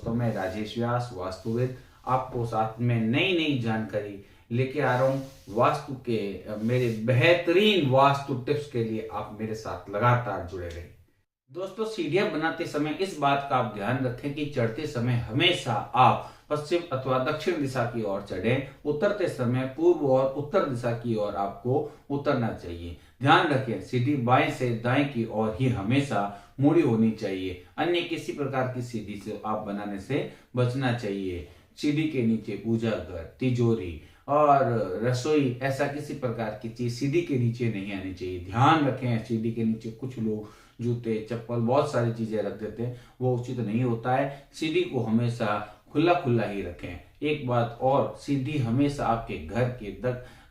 दोस्तों, मैं राजेश व्यास वास्तुविद आपको साथ में नई नई जानकारी लेके आ रहा हूँ। वास्तु के मेरे बेहतरीन वास्तु टिप्स के लिए आप मेरे साथ लगातार जुड़े रहिए। दोस्तों, सीढ़ियां बनाते समय इस बात का आप ध्यान रखें कि चढ़ते समय हमेशा आप पश्चिम अथवा दक्षिण दिशा की ओर चढ़ें। उतरते समय पूर्व और उत्तर दिशा की ओर आपको उतरना चाहिए। ध्यान रखें, सीढ़ी बाएं से दाएं की ओर ही हमेशा मुड़ी होनी चाहिए। अन्य किसी प्रकार की सीढ़ी से आप बनाने से बचना चाहिए। सीढ़ी के नीचे पूजा घर, तिजोरी और रसोई, ऐसा किसी प्रकार की चीज सीढ़ी के नीचे नहीं आनी चाहिए। ध्यान रखें, सीढ़ी के नीचे कुछ लोग जूते, चप्पल, बहुत सारी चीजें रख देते हैं, वो उचित नहीं होता है। सीढ़ी को हमेशा खुला खुला ही रखें। एक बात और, सीढ़ी हमेशा आपके घर के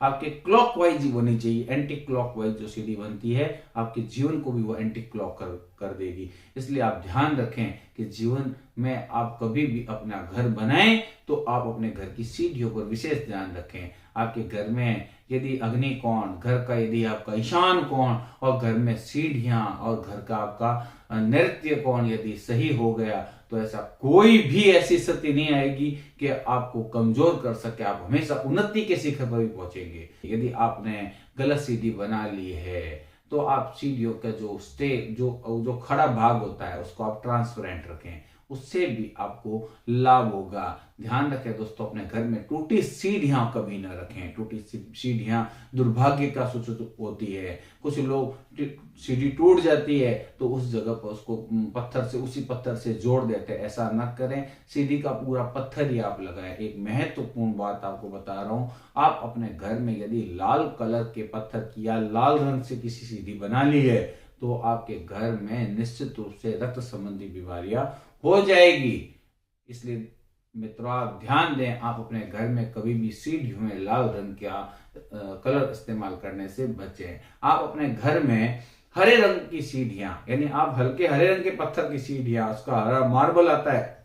आपके क्लॉकवाइज ही होनी चाहिए। एंटी क्लॉकवाइज जो सीढ़ी बनती है, आपके जीवन को भी वो एंटी क्लॉक कर देगी। इसलिए आप ध्यान रखें कि जीवन में आप कभी भी अपना घर बनाएं तो आप अपने घर की सीढ़ियों पर विशेष ध्यान रखें। आपके घर में यदि अग्नि कोण, घर का यदि आपका ईशान कोण और घर में सीढ़ियां और घर का आपका नृत्य कोण यदि सही हो गया तो ऐसा कोई भी ऐसी स्थिति नहीं आएगी कि आपको कमजोर कर सके। आप हमेशा उन्नति के शिखर पर भी पहुंचेंगे। यदि आपने गलत सीढ़ी बना ली है तो आप सीढ़ियों का जो खड़ा भाग होता है उसको आप ट्रांसपेरेंट रखें, उससे भी आपको लाभ होगा। ध्यान रखें दोस्तों, अपने घर में टूटी सीढ़ियां कभी ना रखें। टूटी सीढ़ियां दुर्भाग्य का सूचक होती है। कुछ लोग सीढ़ी टूट जाती है तो उस जगह पर उसको उसी पत्थर से जोड़ देते हैं। ऐसा न करें, सीढ़ी का पूरा पत्थर ही आप लगाएं। एक महत्वपूर्ण बात आपको बता रहा हूं, आप अपने घर में यदि लाल कलर के पत्थर की या लाल रंग से किसी सीढ़ी बना ली है तो आपके घर में निश्चित रूप से रक्त संबंधी बीमारियां हो जाएगी। इसलिए मित्रों, आप ध्यान दें, आप अपने घर में कभी भी सीढ़ियों में लाल रंग का कलर इस्तेमाल करने से बचें। आप अपने घर में हरे रंग की सीढ़ियां, यानी आप हल्के हरे रंग के पत्थर की सीढ़ियां, उसका हरा मार्बल आता है,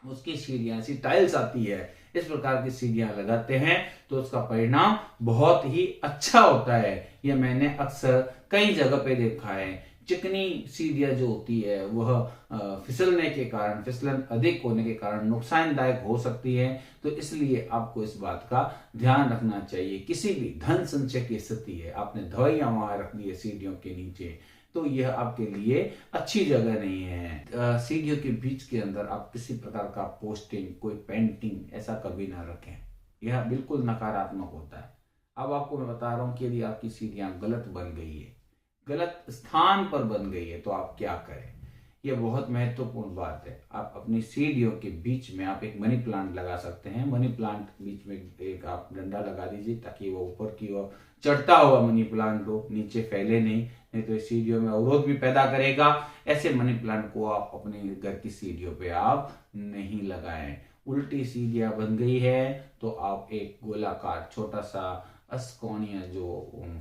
उसकी सीढ़ियां, ऐसी टाइल्स आती है, इस प्रकार की सीढ़ियां लगाते हैं तो उसका परिणाम बहुत ही अच्छा होता है। यह मैंने अक्सर कई जगह पे देखा है। चिकनी सीढ़ियां जो होती है वह फिसलने के कारण, फिसलन अधिक होने के कारण नुकसानदायक हो सकती है। तो इसलिए आपको इस बात का ध्यान रखना चाहिए। किसी भी धन संचय की स्थिति है, आपने दवाइयां वहां रख दी है सीढ़ियों के नीचे, तो यह आपके लिए अच्छी जगह नहीं है। सीढ़ियों के बीच के अंदर आप किसी प्रकार का पोस्टिंग, कोई पेंटिंग, ऐसा कभी ना रखें। यह बिल्कुल नकारात्मक होता है। अब आपको मैं बता रहा हूं कि यदि आपकी सीढ़ियां गलत बन गई है, गलत स्थान पर बन गई है, तो आप क्या करें। यह बहुत महत्वपूर्ण बात है। आप अपनी सीढ़ियों के बीच में आप एक मनी प्लांट लगा सकते हैं। मनी प्लांट बीच में एक आप डंडा लगा दीजिए ताकि वो ऊपर की ओर चढ़ता हुआ मनी प्लांट हो, नीचे फैले नहीं तो सीढ़ियों में अवरोध भी पैदा करेगा। ऐसे मनी प्लांट को आप अपने घर की सीढ़ियों पे आप नहीं लगाएं। उल्टी सीढ़ियां बन गई है तो आप एक गोलाकार छोटा सा अष्टकोणीय जो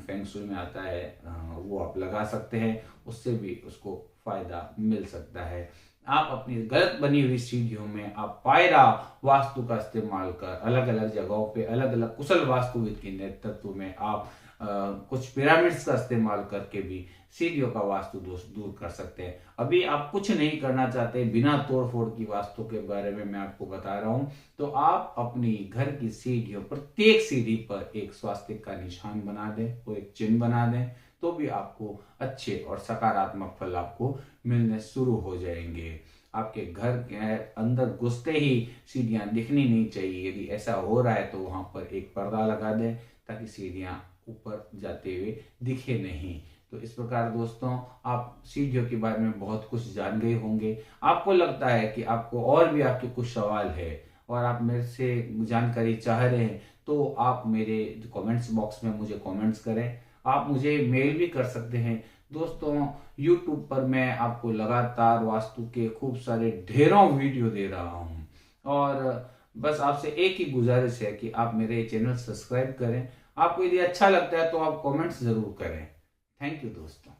फेंग शुई में आता है वो आप लगा सकते हैं। उससे भी उसको फायदा मिल सकता है। आप अपनी गलत बनी हुई सीढ़ियों में आप पायरा वास्तु का इस्तेमाल कर अलग अलग जगहों पे अलग अलग कुशल वास्तुविद के नेतृत्व में आप कुछ पिरामिड्स का इस्तेमाल करके भी सीढ़ियों का वास्तु दोष दूर कर सकते हैं। अभी आप कुछ नहीं करना चाहते, बिना तोड़फोड़ की वास्तु के बारे में मैं आपको बता रहा हूं, तो आप अपनी घर की सीढ़ियों, प्रत्येक सीढ़ी पर एक स्वास्तिक का निशान बना दें, वो एक चिन्ह बना दें, तो भी आपको अच्छे और सकारात्मक फल आपको मिलने शुरू हो जाएंगे। आपके घर के अंदर घुसते ही सीढ़ियां दिखनी नहीं चाहिए। यदि ऐसा हो रहा है तो वहां पर एक पर्दा लगा दें ताकि सीढ़ियां ऊपर जाते हुए दिखे नहीं। तो इस प्रकार दोस्तों, आप सीढ़ियों के बारे में बहुत कुछ जान गए होंगे। आपको लगता है कि आपको और भी आपके कुछ सवाल है और आप मेरे से जानकारी चाह रहे हैं तो आप मेरे कमेंट्स बॉक्स में मुझे कमेंट्स करें। आप मुझे मेल भी कर सकते हैं। दोस्तों, YouTube पर मैं आपको लगातार वास्तु के खूब सारे ढेरों वीडियो दे रहा हूं और बस आपसे एक ही गुजारिश है कि आप मेरे चैनल सब्सक्राइब करें। आपको यदि अच्छा लगता है तो आप कमेंट्स जरूर करें। थैंक यू दोस्तों।